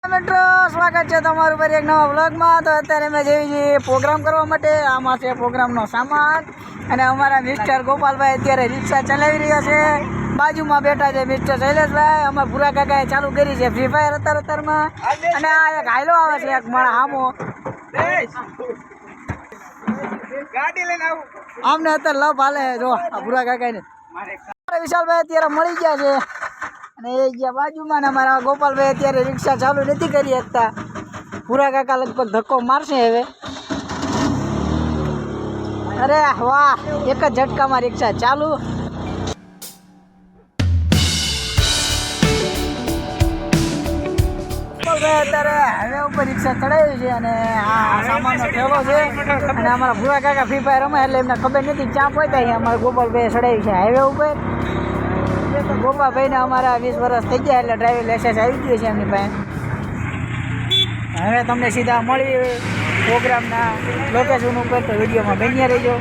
મિત્રો સ્વાગત છે તમારું પર એક નવા વ્લોગમાં। તો અત્યારે અમે જઈએ છીએ પ્રોગ્રામ કરવા માટે। આમાં છે પ્રોગ્રામનો સામાન અને અમારા મિસ્ટર ગોપાલભાઈ અત્યારે રિક્ષા ચલાવી રહ્યા છે। બાજુમાં બેઠા છે મિસ્ટર શૈલેષભાઈ। અમારા ભૂરા કાકાએ ચાલુ કરી છે ફ્રી ફાયર અત્યારમાં। અને આ એક હાઈલો આવે છે એક મારા હામો ગાડી લઈને આવું આમને અત્યારે લવ હાલે જો આ ભૂરા કાકાને વિશાલભાઈ અત્યારે મળી ગયા છે અને એ ગયા બાજુમાં ને અમારા ગોપાલભાઈ અત્યારે રિક્ષા ચાલુ નથી કરી શકતા। ભૂરા કાકા લગભગ ધક્કો મારશે હવે। અરે વાહ એક જ ઝટકામાં રિક્ષા ચાલુ। અત્યારે હાઈવે ઉપર રિક્ષા ચડાવી છે અને આ સામાનનો ઠેલો છે અને અમારા ભૂરા કાકા ફ્રી ફાયર રમે એટલે એમને ખબર નથી ક્યાં પહોંચ્યા। અમારા ગોપાલભાઈ ચડાવી છે હાઈવે ઉપર। ગોપાભાઈને અમારા 20 વર્ષ થઈ ગયા એટલે ડ્રાઇવિંગ લાઇસન્સ આવી ગયું છે એમની પાસે। હવે તમને સીધા મળી પ્રોગ્રામના લોકેશન ઉપર, તો વિડીયોમાં બન્યા રહેજો।